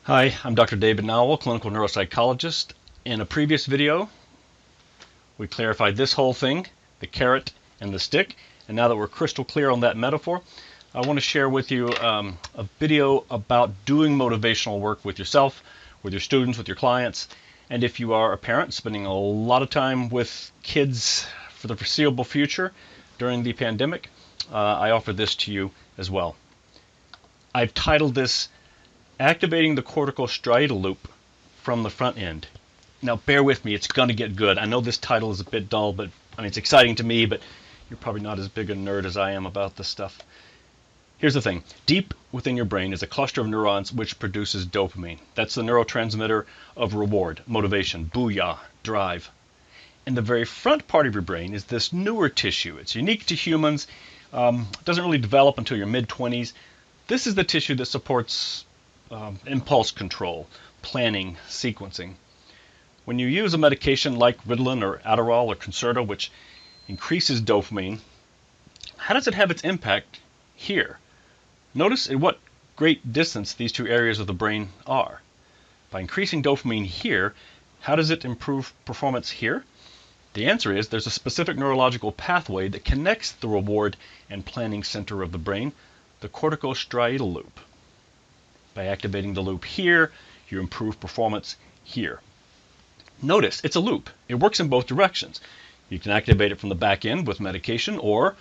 Hi, I'm Dr. David Nowell, clinical neuropsychologist. In a previous video, we clarified this whole thing, the carrot and the stick, and now that we're crystal clear on that metaphor, I want to share with you a video about doing motivational work with yourself, with your students, with your clients, and if you are a parent spending a lot of time with kids for the foreseeable future during the pandemic, I offer this to you as well. I've titled this Activating the Corticostriatal Loop from the Front End. Now bear with me, it's going to get good. I know this title is a bit dull, but it's exciting to me, but you're probably not as big a nerd as I am about this stuff. Here's the thing. Deep within your brain is a cluster of neurons which produces dopamine. That's the neurotransmitter of reward, motivation, booyah, drive. And the very front part of your brain is this newer tissue. It's unique to humans. It doesn't really develop until your mid-20s. This is the tissue that supports impulse control, planning, sequencing. When you use a medication like Ritalin or Adderall or Concerta, which increases dopamine, how does it have its impact here? Notice at what great distance these two areas of the brain are. By increasing dopamine here, how does it improve performance here? The answer is there's a specific neurological pathway that connects the reward and planning center of the brain, the corticostriatal loop. By activating the loop here, you improve performance here. Notice, it's a loop. It works in both directions. You can activate it from the back end with medication, or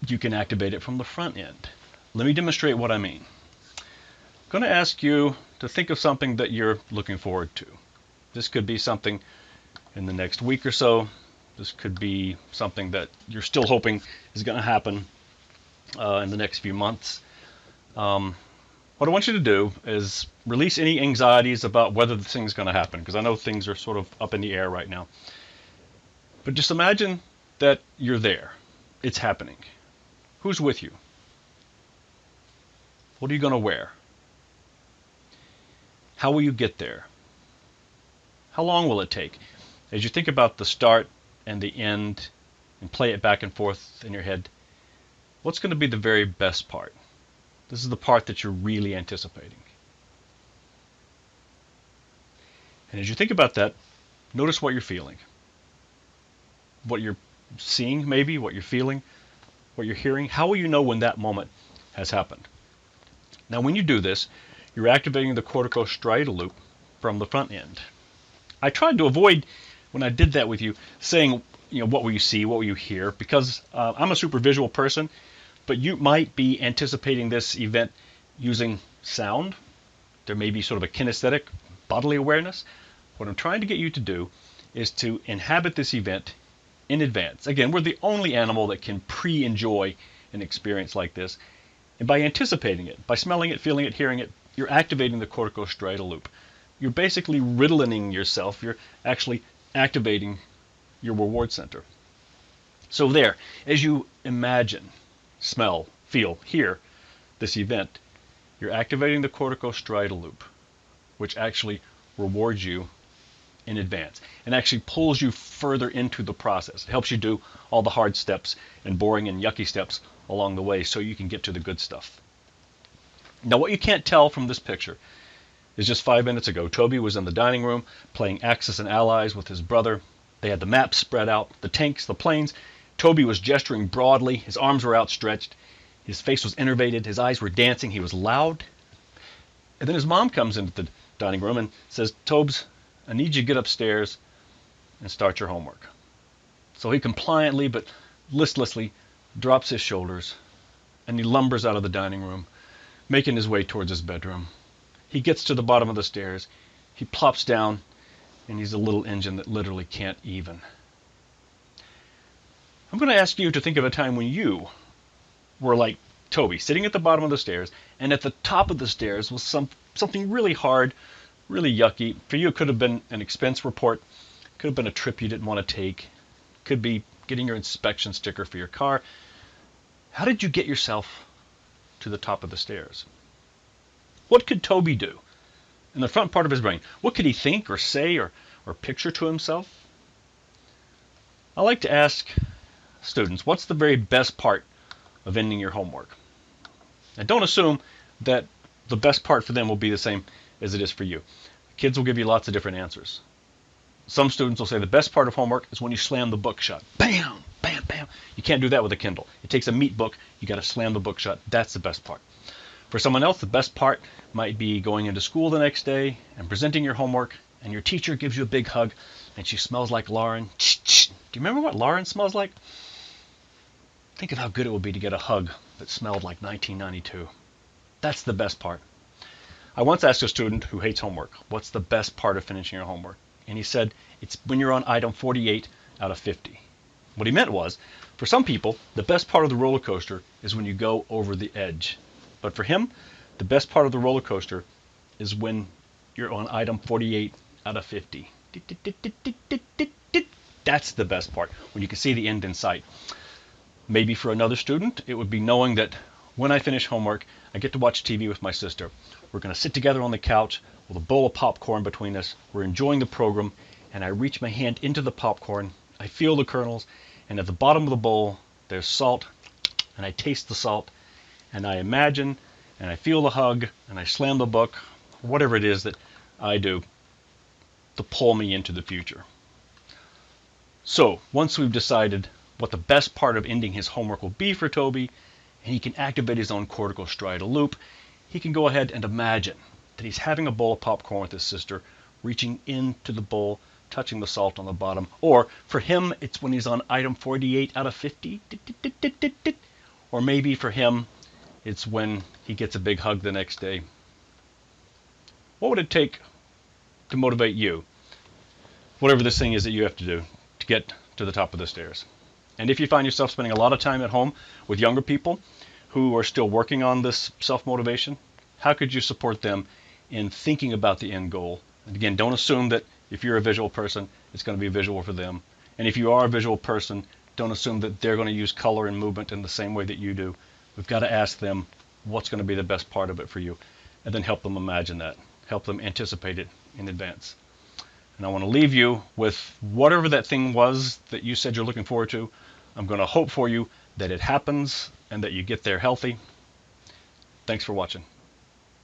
you can activate it from the front end. Let me demonstrate what I mean. I'm going to ask you to think of something that you're looking forward to. This could be something in the next week or so. This could be something that you're still hoping is going to happen in the next few months. What I want you to do is release any anxieties about whether the thing's going to happen, because I know things are sort of up in the air right now. But just imagine that you're there. It's happening. Who's with you? What are you going to wear? How will you get there? How long will it take? As you think about the start and the end and play it back and forth in your head, what's going to be the very best part? This is the part that you're really anticipating. And as you think about that, notice what you're feeling. What you're seeing, maybe, what you're feeling, what you're hearing. How will you know when that moment has happened? Now, when you do this, you're activating the corticostriatal loop from the front end. I tried to avoid, when I did that with you, saying, what will you see, what will you hear, because I'm a super visual person. But you might be anticipating this event using sound. There may be sort of a kinesthetic bodily awareness. What I'm trying to get you to do is to inhabit this event in advance. Again, we're the only animal that can pre-enjoy an experience like this. And by anticipating it, by smelling it, feeling it, hearing it, you're activating the corticostriatal loop. You're basically Ritalining yourself. You're actually activating your reward center. So there, as you imagine, smell, feel, hear this event, you're activating the corticostriatal loop, which actually rewards you in advance and actually pulls you further into the process. It helps you do all the hard steps and boring and yucky steps along the way so you can get to the good stuff. Now, what you can't tell from this picture is just 5 minutes ago, Toby was in the dining room playing Axis and Allies with his brother. They had the maps spread out, the tanks, the planes. Toby was gesturing broadly. His arms were outstretched. His face was innervated. His eyes were dancing. He was loud. And then his mom comes into the dining room and says, "Tobes, I need you to get upstairs and start your homework." So he compliantly but listlessly drops his shoulders and he lumbers out of the dining room, making his way towards his bedroom. He gets to the bottom of the stairs. He plops down, and he's a little engine that literally can't even. I'm going to ask you to think of a time when you were like Toby, sitting at the bottom of the stairs, and at the top of the stairs was something really hard, really yucky. For you, it could have been an expense report, could have been a trip you didn't want to take, could be getting your inspection sticker for your car. How did you get yourself to the top of the stairs? What could Toby do in the front part of his brain? What could he think or say or picture to himself? I like to ask students, what's the very best part of ending your homework? And don't assume that the best part for them will be the same as it is for you. Kids will give you lots of different answers. Some students will say the best part of homework is when you slam the book shut. Bam, bam, bam. You can't do that with a Kindle. It takes a meat book. You got to slam the book shut. That's the best part. For someone else, the best part might be going into school the next day and presenting your homework, and your teacher gives you a big hug, and she smells like Lauren. Do you remember what Lauren smells like? Think of how good it would be to get a hug that smelled like 1992. That's the best part. I once asked a student who hates homework, what's the best part of finishing your homework? And he said, it's when you're on item 48 out of 50. What he meant was, for some people, the best part of the roller coaster is when you go over the edge. But for him, the best part of the roller coaster is when you're on item 48 out of 50. That's the best part, when you can see the end in sight. Maybe for another student, it would be knowing that when I finish homework, I get to watch TV with my sister. We're going to sit together on the couch with a bowl of popcorn between us. We're enjoying the program, and I reach my hand into the popcorn. I feel the kernels, and at the bottom of the bowl, there's salt, and I taste the salt, and I imagine, and I feel the hug, and I slam the book, whatever it is that I do to pull me into the future. So, once we've decided what the best part of ending his homework will be for Toby, and he can activate his own corticostriatal loop, he can go ahead and imagine that he's having a bowl of popcorn with his sister, reaching into the bowl, touching the salt on the bottom. Or for him, it's when he's on item 48 out of 50. Or maybe for him, it's when he gets a big hug the next day. What would it take to motivate you, whatever this thing is that you have to do, to get to the top of the stairs? And if you find yourself spending a lot of time at home with younger people who are still working on this self-motivation, how could you support them in thinking about the end goal? And again, don't assume that if you're a visual person, it's going to be visual for them. And if you are a visual person, don't assume that they're going to use color and movement in the same way that you do. We've got to ask them what's going to be the best part of it for you, and then help them imagine that, help them anticipate it in advance. And I want to leave you with whatever that thing was that you said you're looking forward to. I'm going to hope for you that it happens and that you get there healthy. Thanks for watching.